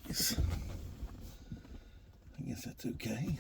guess that's okay.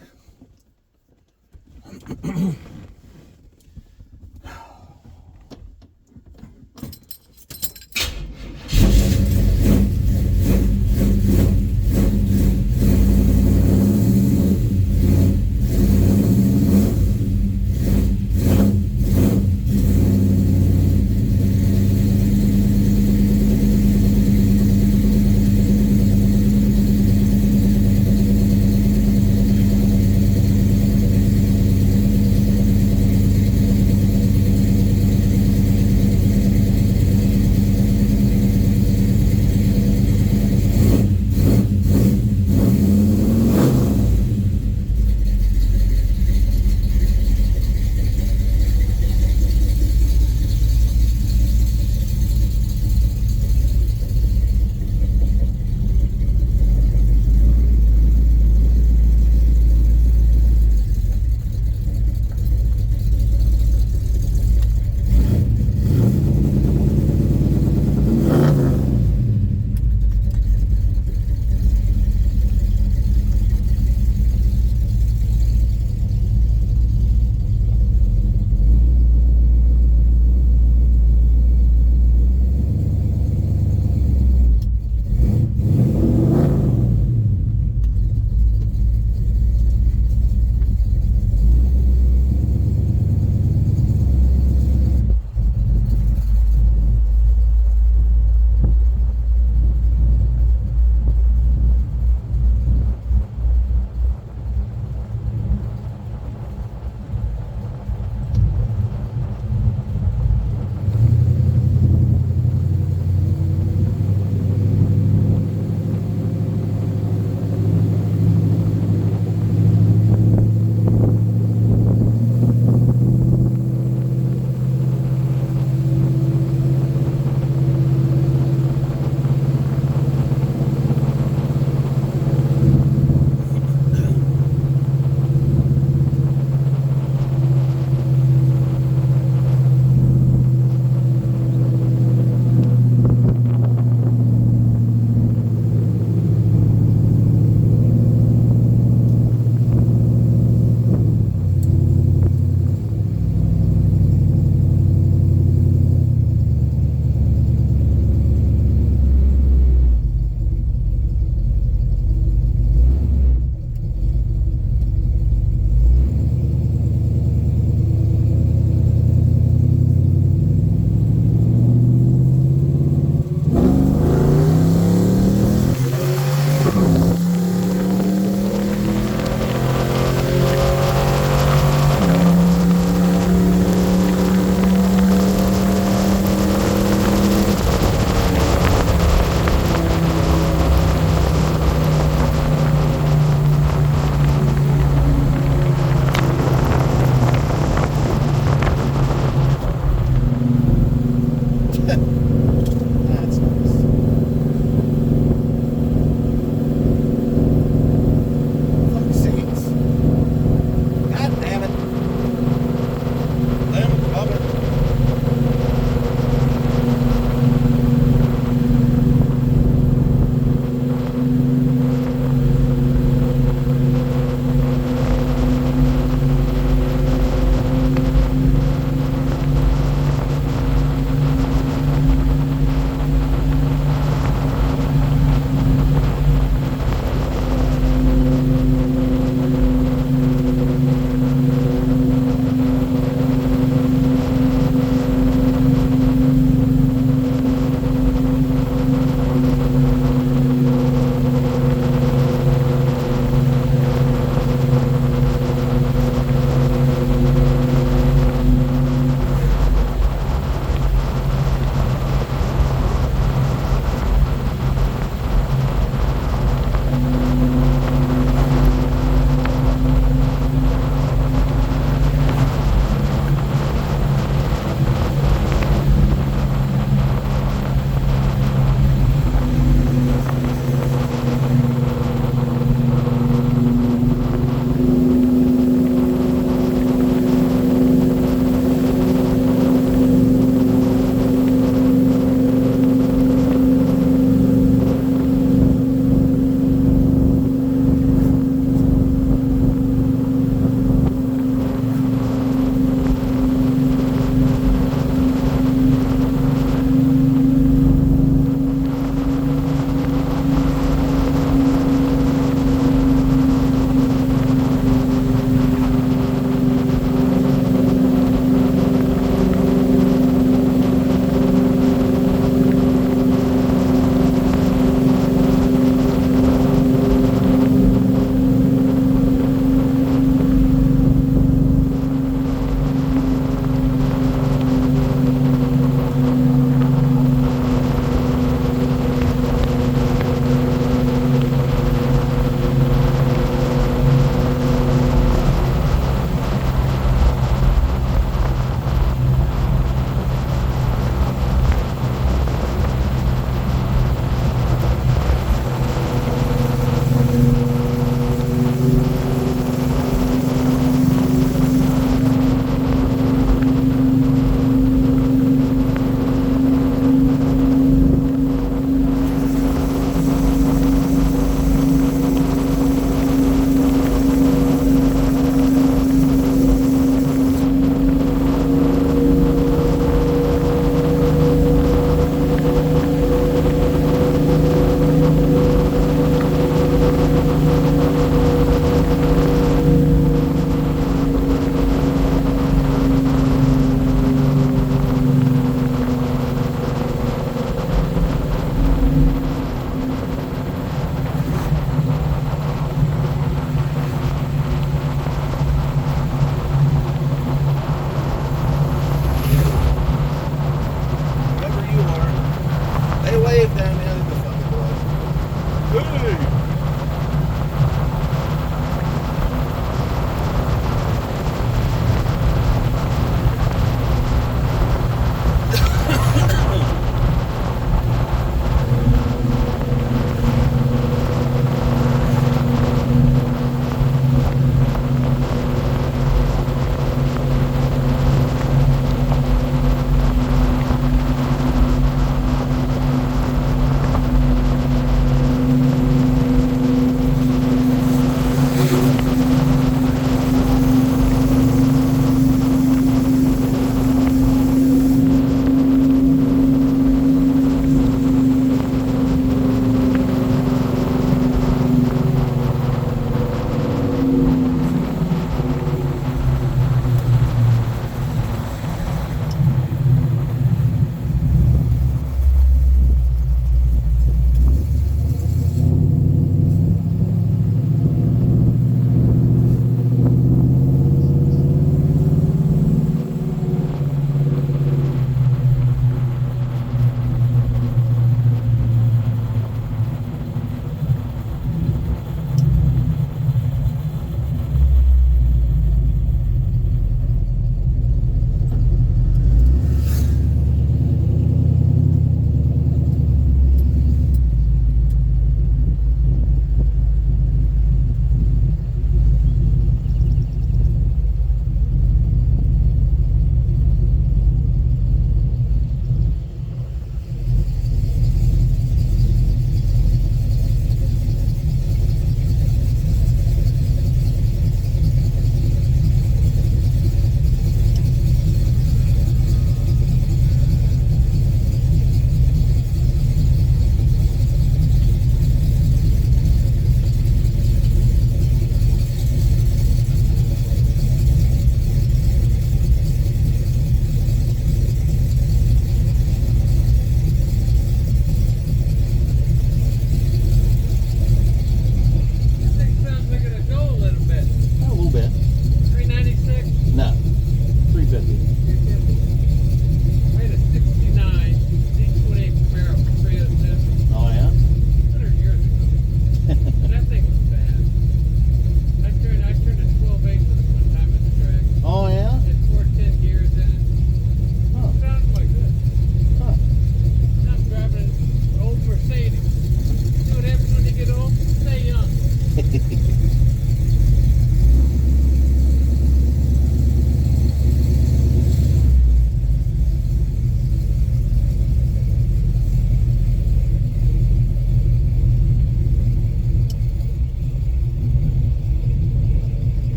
Hey!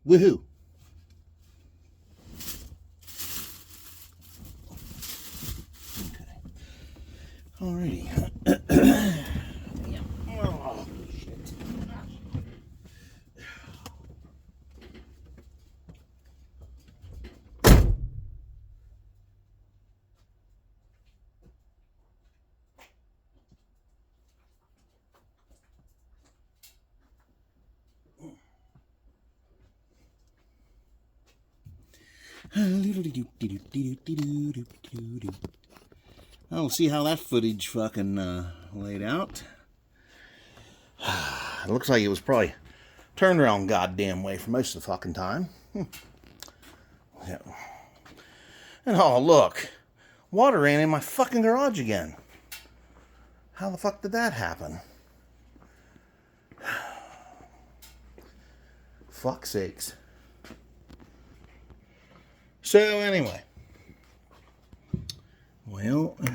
Woohoo! Okay. Alrighty. Yeah. Oh, shit. I'll see how that footage fucking laid out. It looks like it was probably turned around goddamn way for most of the fucking time. Yeah. And oh, look. Water ran in my fucking garage again. How the fuck did that happen? Fuck sakes. So anyway. Well, let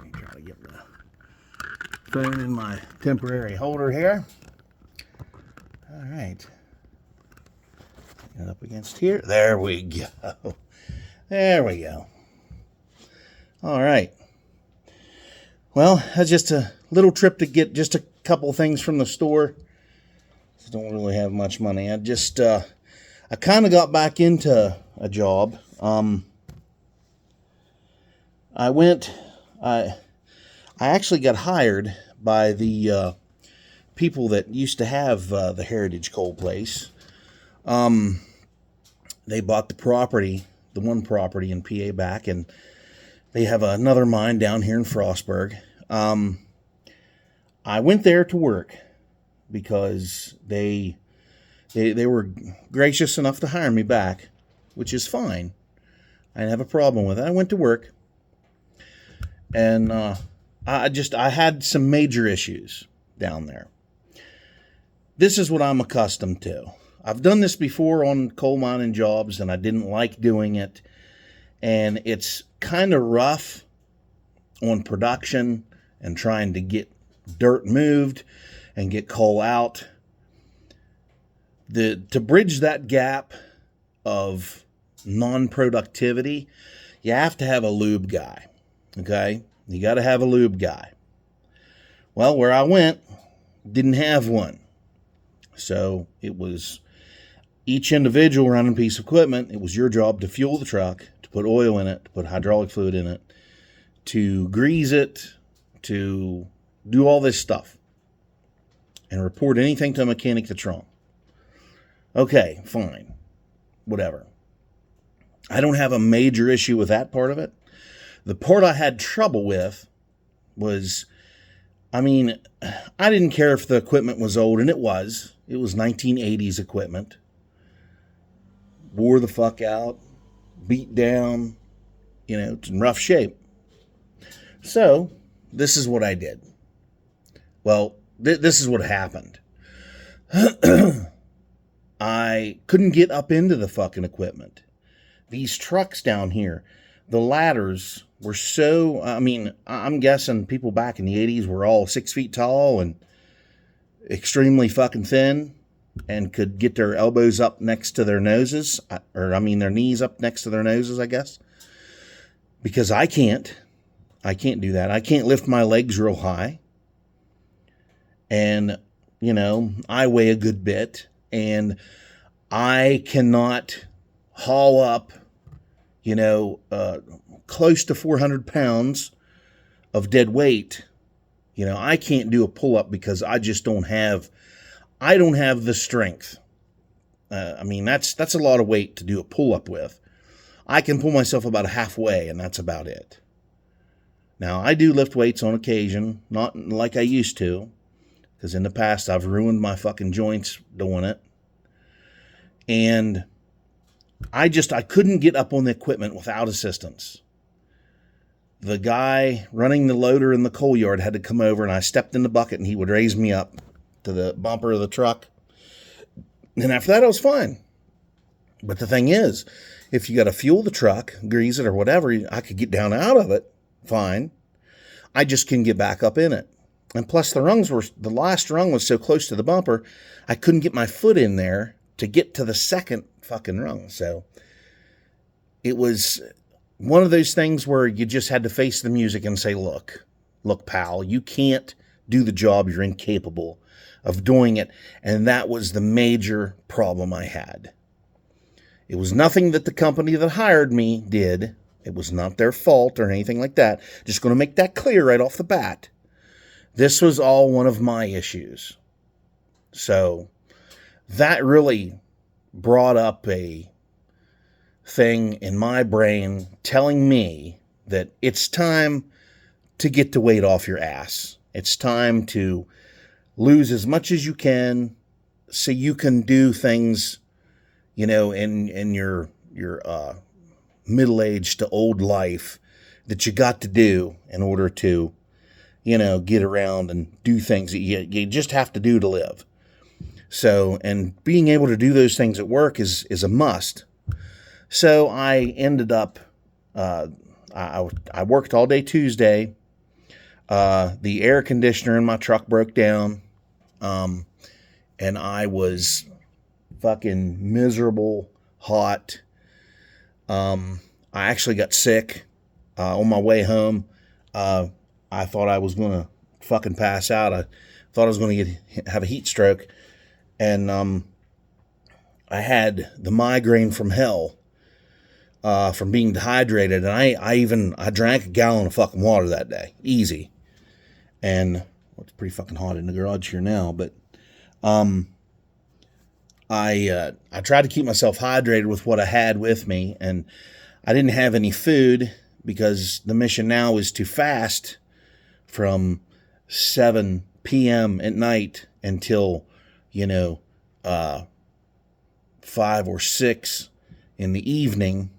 me try to get the phone in my temporary holder here. All right. Get up against here. There we go. There we go. All right. Well, that's just a little trip to get just a couple things from the store. Just don't really have much money. I kind of got back into a job. I actually got hired by the people that used to have the Heritage Coal place. They bought the property, the one property in PA back, and they have another mine down here in Frostburg. I went there to work because they were gracious enough to hire me back, which is fine. I didn't have a problem with it. I went to work, and I had some major issues down there. This is what I'm accustomed to. I've done this before on coal mining jobs, and I didn't like doing it. And it's kind of rough on production and trying to get dirt moved and get coal out. To bridge that gap of non-productivity, you have to have a lube guy. Okay? You got to have a lube guy. Well, where I went, didn't have one. So it was each individual running a piece of equipment. It was your job to fuel the truck, to put oil in it, to put hydraulic fluid in it, to grease it, to do all this stuff, and report anything to a mechanic that's wrong. Okay, fine. Whatever. I don't have a major issue with that part of it. The part I had trouble with was, I didn't care if the equipment was old, and it was. It was 1980s equipment. Wore the fuck out. Beat down. It's in rough shape. So, this is what I did. Well, this is what happened. I couldn't get up into the fucking equipment. These trucks down here, the ladders were so, I'm guessing people back in the 80s were all 6 feet tall and extremely fucking thin and could get their elbows up next to their noses, their knees up next to their noses, I guess. Because I can't do that. I can't lift my legs real high. And, I weigh a good bit, and I cannot haul up, close to 400 pounds of dead weight. I can't do a pull-up because I just don't have the strength. That's a lot of weight to do a pull-up with. I can pull myself about halfway, and that's about it. Now, I do lift weights on occasion, not like I used to, because in the past I've ruined my fucking joints doing it. And I couldn't get up on the equipment without assistance. The guy running the loader in the coal yard had to come over, and I stepped in the bucket, and he would raise me up to the bumper of the truck. And after that, I was fine. But the thing is, if you got to fuel the truck, grease it or whatever, I could get down out of it, fine. I just can get back up in it. And plus the last rung was so close to the bumper, I couldn't get my foot in there to get to the second fucking rung. So it was one of those things where you just had to face the music and say, look, pal, you can't do the job. You're incapable of doing it. And that was the major problem I had. It was nothing that the company that hired me did. It was not their fault or anything like that. Just going to make that clear right off the bat. This was all one of my issues. So that really brought up a thing in my brain telling me that it's time to get the weight off your ass. It's time to lose as much as you can so you can do things, in your middle-aged to old life that you got to do in order to, get around and do things that you just have to do to live. So, and being able to do those things at work is a must. So I ended up, I worked all day Tuesday. The air conditioner in my truck broke down. And I was fucking miserable, hot. I actually got sick, on my way home. I thought I was going to fucking pass out. I thought I was going to have a heat stroke. And, I had the migraine from hell. From being dehydrated, and I drank a gallon of fucking water that day, easy. And it's pretty fucking hot in the garage here now, but I tried to keep myself hydrated with what I had with me, and I didn't have any food because the mission now is to fast from 7 p.m. at night until 5 or 6 in the evening.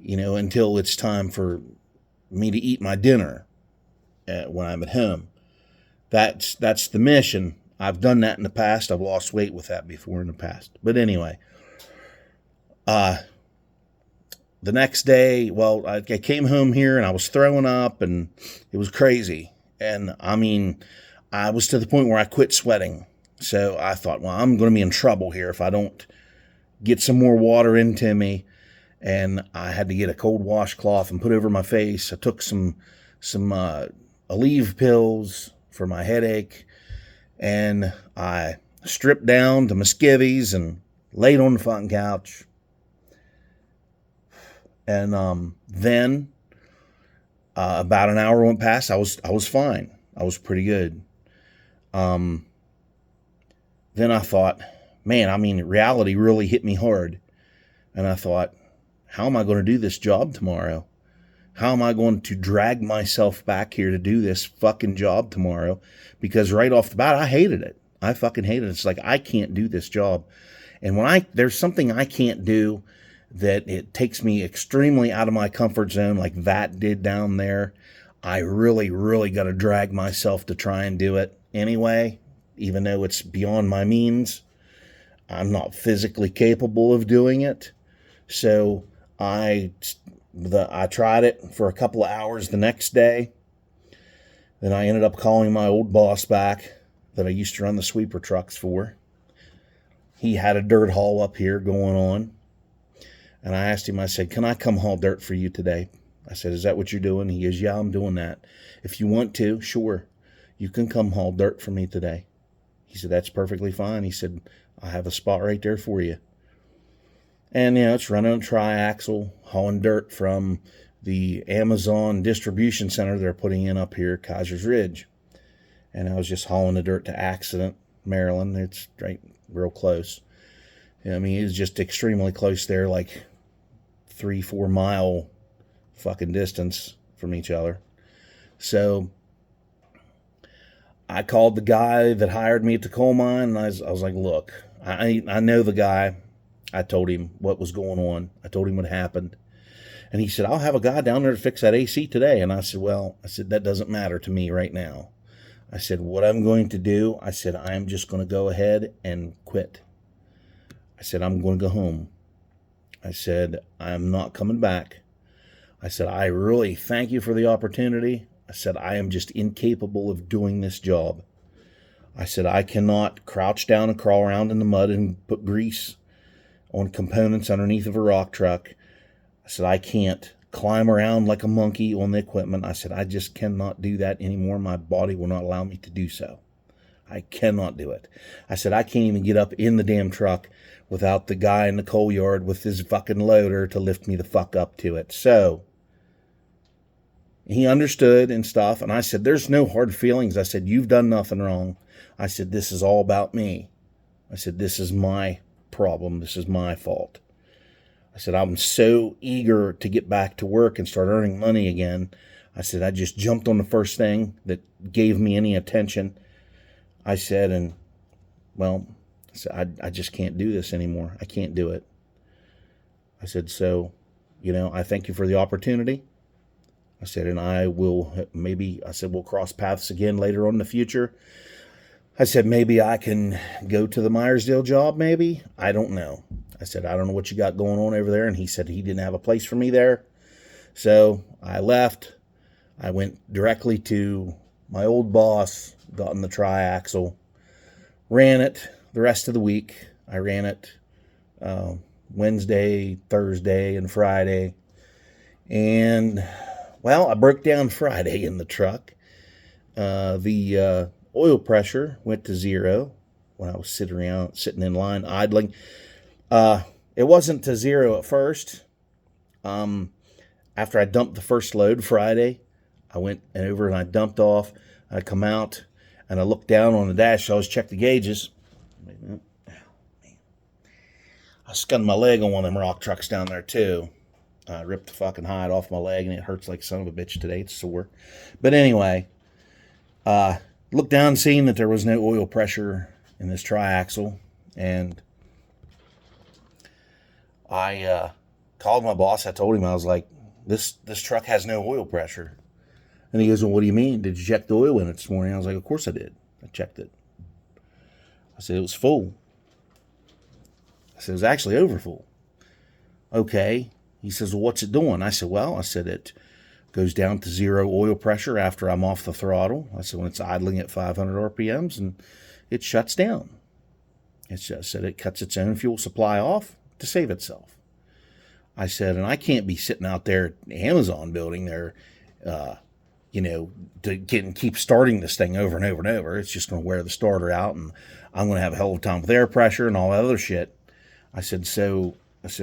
Until it's time for me to eat my dinner when I'm at home. That's the mission. I've done that in the past. I've lost weight with that before in the past. But anyway, the next day, I came home here and I was throwing up and it was crazy. And I mean, I was to the point where I quit sweating. So I thought, I'm going to be in trouble here if I don't get some more water into me. And I had to get a cold washcloth and put over my face. I took some Aleve pills for my headache, and I stripped down to my skivvies and laid on the fucking couch. And then about an hour went past. I was fine. I was pretty good. Then I thought, reality really hit me hard, and I thought, how am I going to do this job tomorrow? How am I going to drag myself back here to do this fucking job tomorrow? Because right off the bat, I hated it. I fucking hated it. It's like, I can't do this job. And when there's something I can't do that it takes me extremely out of my comfort zone, like that did down there, I really, really got to drag myself to try and do it anyway, even though it's beyond my means. I'm not physically capable of doing it. So I tried it for a couple of hours the next day. Then I ended up calling my old boss back that I used to run the sweeper trucks for. He had a dirt haul up here going on. And I asked him, I said, can I come haul dirt for you today? I said, is that what you're doing? He goes, yeah, I'm doing that. If you want to, sure, you can come haul dirt for me today. He said, that's perfectly fine. He said, I have a spot right there for you. And, it's running a triaxle, hauling dirt from the Amazon distribution center they're putting in up here, Kaiser's Ridge. And I was just hauling the dirt to Accident, Maryland. It's right real close. It's just extremely close there, like 3-4 mile fucking distance from each other. So I called the guy that hired me at the coal mine, and I was like, look, I know the guy. I told him what was going on. I told him what happened. And he said, I'll have a guy down there to fix that AC today. And I said, that doesn't matter to me right now. I said, what I'm going to do, I said, I'm just going to go ahead and quit. I said, I'm going to go home. I said, I'm not coming back. I said, I really thank you for the opportunity. I said, I am just incapable of doing this job. I said, I cannot crouch down and crawl around in the mud and put grease on components underneath of a rock truck. I said, I can't climb around like a monkey on the equipment. I said, I just cannot do that anymore. My body will not allow me to do so. I cannot do it. I said, I can't even get up in the damn truck without the guy in the coal yard with his fucking loader to lift me the fuck up to it. So he understood and stuff. And I said, there's no hard feelings. I said, you've done nothing wrong. I said, this is all about me. I said, this is my problem. This is my fault. I said, I'm so eager to get back to work and start earning money again. I said, I just jumped on the first thing that gave me any attention. I said, and well, I said, I just can't do this anymore. I can't do it. I said, so, I thank you for the opportunity. I said, and I will we'll cross paths again later on in the future. I said, maybe I can go to the Myersdale job, maybe. I don't know. I said, I don't know what you got going on over there. And he said he didn't have a place for me there. So I left. I went directly to my old boss, got in the triaxle, ran it the rest of the week. I ran it Wednesday, Thursday, and Friday. And, well, I broke down Friday in the truck. The oil pressure went to 0 when I was sitting in line, idling. It wasn't to 0 at first. After I dumped the first load Friday, I went over and I dumped off. I come out and I looked down on the dash. So I always check the gauges. I skinned my leg on one of them rock trucks down there too. I ripped the fucking hide off my leg and it hurts like son of a bitch today. It's sore. But anyway, looked down seeing that there was no oil pressure in this triaxle. And I called my boss. I told him, I was like, this truck has no oil pressure. And he goes, well, what do you mean? Did you check the oil in it this morning? I was like, of course I did. I checked it. I said, it was full. I said, it was actually over full. Okay. He says, well, what's it doing? I said, it goes down to 0 oil pressure after I'm off the throttle. I said, when it's idling at 500 RPMs and it shuts down. It just said it cuts its own fuel supply off to save itself. I said, and I can't be sitting out there at the Amazon building there, to keep starting this thing over and over and over. It's just going to wear the starter out, and I'm going to have a hell of a time with air pressure and all that other shit. I said,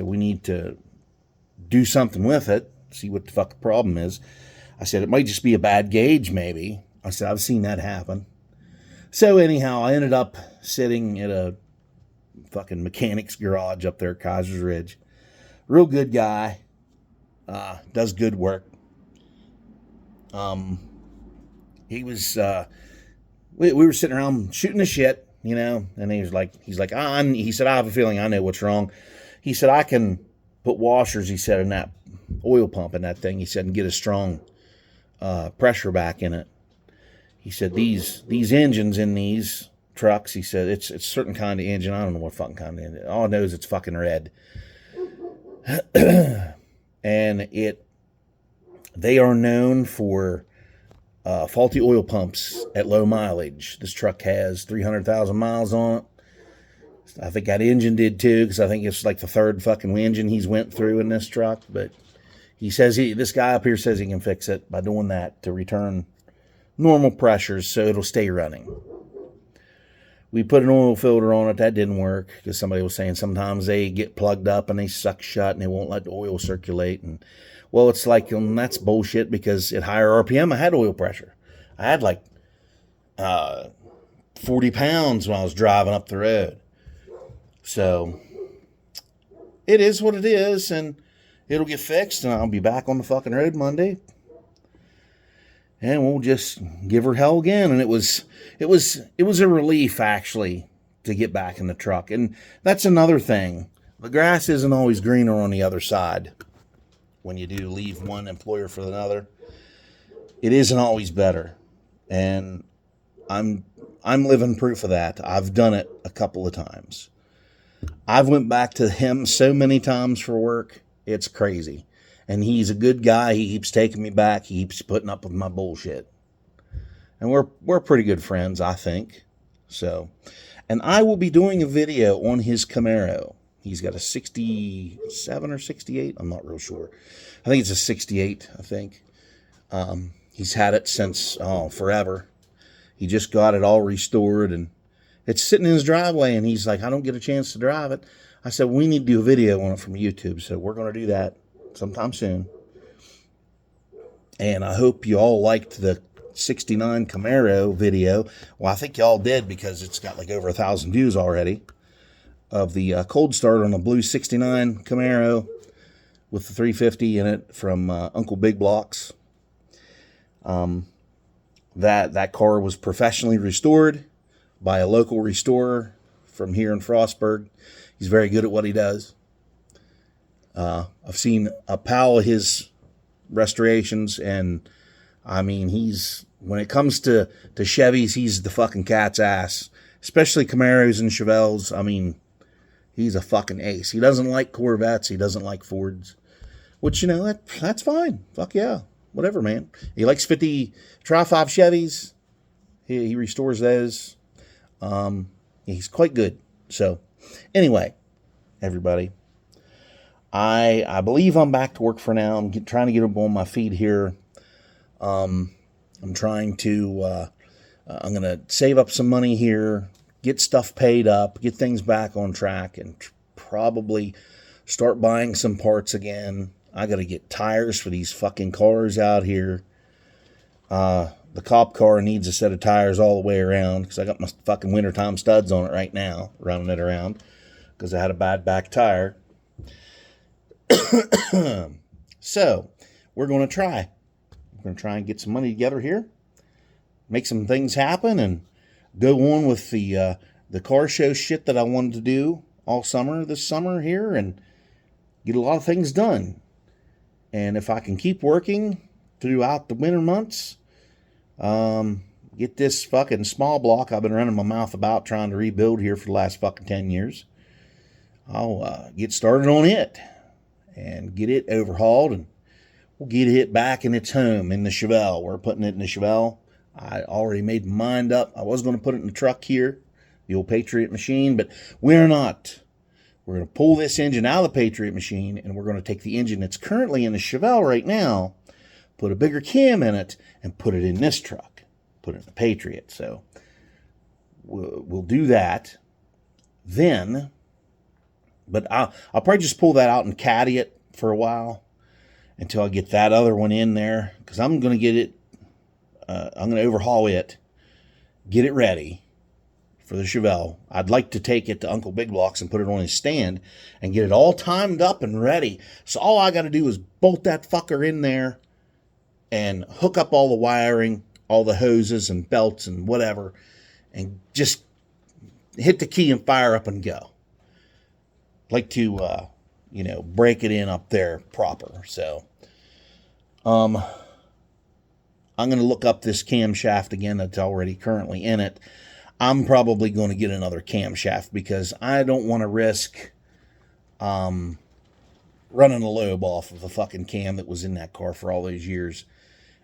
we need to do something with it, see what the fuck the problem is. I said, it might just be a bad gauge, maybe. I said, I've seen that happen. So anyhow, I ended up sitting at a fucking mechanic's garage up there at Kaiser's Ridge. Real good guy. Does good work. He was, we were sitting around shooting the shit, and he said, I have a feeling I know what's wrong. He said, I can put washers, he said, in that oil pump in that thing, he said, and get a strong, pressure back in it. He said, these engines in these trucks, he said, it's a certain kind of engine. I don't know what fucking kind of engine. All I know is it's fucking red. And they are known for faulty oil pumps at low mileage. This truck has 300,000 miles on it. I think that engine did too, because I think it's like the third fucking engine he's went through in this truck. But he says this guy up here says he can fix it by doing that to return normal pressures so it'll stay running. We put an oil filter on it. That didn't work because somebody was saying sometimes they get plugged up and they suck shut and they won't let the oil circulate. And well, it's like, that's bullshit, because at higher RPM, I had oil pressure. I had like 40 pounds when I was driving up the road. So it is what it is, and it'll get fixed, and I'll be back on the fucking road Monday. And we'll just give her hell again. And it was a relief, actually, to get back in the truck. And that's another thing. The grass isn't always greener on the other side. When you do leave one employer for another, it isn't always better. And I'm living proof of that. I've done it a couple of times. I've went back to him so many times for work. It's crazy. And he's a good guy. He keeps taking me back. He keeps putting up with my bullshit. And we're pretty good friends, I think. So, and I will be doing a video on his Camaro. He's got a 67 or 68. I'm not real sure. I think it's a 68, I think. He's had it since, forever. He just got it all restored, and it's sitting in his driveway, and he's like, I don't get a chance to drive it. I said, we need to do a video on it from YouTube, so we're going to do that sometime soon. And I hope you all liked the 69 Camaro video. Well, I think y'all did, because it's got like over 1,000 views already, of the cold start on a blue 69 Camaro with the 350 in it from Uncle Big Blocks. That car was professionally restored by a local restorer from here in Frostburg. He's very good at what he does. I've seen a pal of his restorations, and I mean, when it comes to Chevys, he's the fucking cat's ass, especially Camaros and Chevelles. I mean, he's a fucking ace. He doesn't like Corvettes. He doesn't like Fords, which, that's fine. Fuck yeah. Whatever, man. He likes 50 Tri-5 Chevys. He restores those. He's quite good. So, anyway, everybody, I believe I'm back to work for now. I'm trying to get up on my feet here. I'm trying to, I'm going to save up some money here, get stuff paid up, get things back on track, and probably start buying some parts again. I got to get tires for these fucking cars out here. The cop car needs a set of tires all the way around, because I got my fucking wintertime studs on it right now, running it around, because I had a bad back tire. So, we're going to try. We're going to try and get some money together here, make some things happen, and go on with the car show shit that I wanted to do all summer, this summer here, and get a lot of things done. And if I can keep working throughout the winter months, get this fucking small block I've been running my mouth about trying to rebuild here for the last fucking 10 years, I'll get started on it and get it overhauled, and we'll get it back in its home in the Chevelle. We're putting it in the Chevelle. I already made my mind up. I was going to put it in the truck here, the old Patriot machine, but we're not. We're going to pull this engine out of the Patriot machine, and we're going to take the engine that's currently in the Chevelle right now, put a bigger cam in it, and put it in this truck. Put it in the Patriot. So we'll do that then. But I'll probably just pull that out and caddy it for a while until I get that other one in there, because I'm going to get it, I'm going to overhaul it, get it ready for the Chevelle. I'd like to take it to Uncle Big Blocks and put it on his stand and get it all timed up and ready. So all I got to do is bolt that fucker in there and hook up all the wiring, all the hoses and belts and whatever, and just hit the key and fire up and go. Like to, break it in up there proper. So, I'm going to look up this camshaft again that's already currently in it. I'm probably going to get another camshaft, because I don't want to risk running a lobe off of the fucking cam that was in that car for all those years.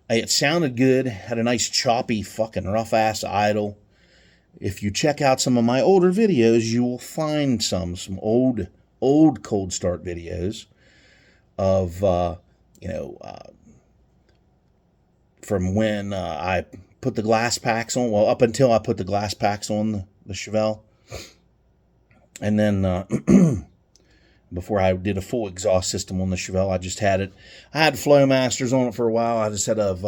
It sounded good, had a nice choppy fucking rough ass idle. If you check out some of my older videos, you will find some old cold start videos of, from when I put the glass packs on, well, up until I put the glass packs on the Chevelle. And then before I did a full exhaust system on the Chevelle, I had Flowmasters on it for a while. I had a set of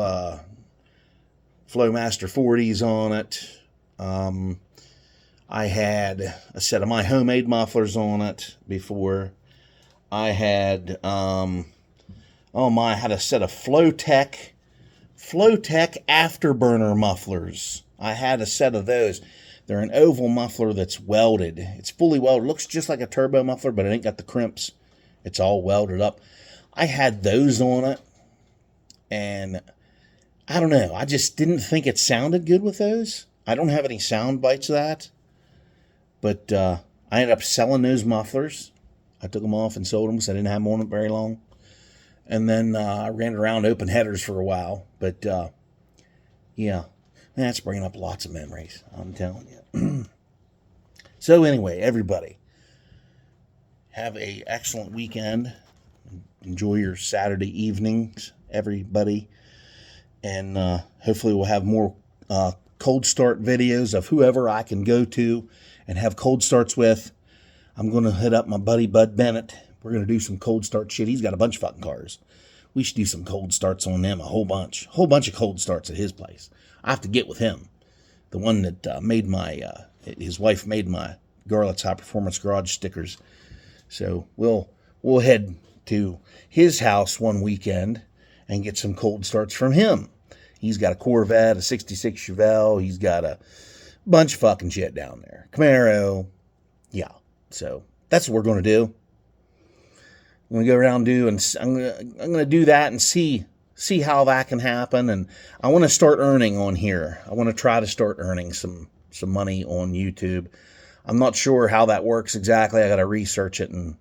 Flowmaster 40s on it. I had a set of my homemade mufflers on it before. I had, I had a set of Flowtech afterburner mufflers. I had a set of those. They're an oval muffler that's welded. It's fully welded. It looks just like a turbo muffler, but it ain't got the crimps. It's all welded up. I had those on it, and I don't know. I just didn't think it sounded good with those. I don't have any sound bites of that. But I ended up selling those mufflers. I took them off and sold them because I didn't have them on it very long. And then I ran around open headers for a while. But yeah, that's bringing up lots of memories, I'm telling you. So anyway, everybody, have a excellent weekend. Enjoy your Saturday evenings, everybody. And hopefully we'll have more cold start videos of whoever I can go to and have cold starts with. I'm going to hit up my buddy Bud Bennett. We're going to do some cold start shit. He's got a bunch of fucking cars. We should do some cold starts on them, a whole bunch of cold starts at his place. I have to get with him. The one that made my, his wife made my Garlet's High Performance Garage stickers. So we'll head to his house one weekend and get some cold starts from him. He's got a Corvette, a 66 Chevelle. He's got a bunch of fucking shit down there. Camaro. Yeah. So that's what we're going to do. I'm going to go around and I'm going to do that and see how that can happen. And I want to start earning on here. I want to try to start earning some money on YouTube. I'm not sure how that works exactly. I got to research it, and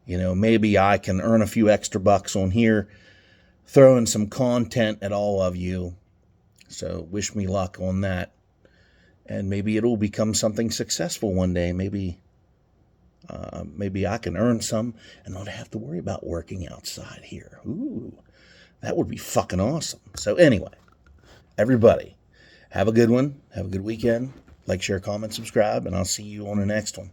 maybe I can earn a few extra bucks on here, throwing some content at all of you. So wish me luck on that. And maybe it'll become something successful one day. Maybe I can earn some and not have to worry about working outside here. Ooh, that would be fucking awesome. So anyway, everybody, have a good one. Have a good weekend. Like, share, comment, subscribe, and I'll see you on the next one.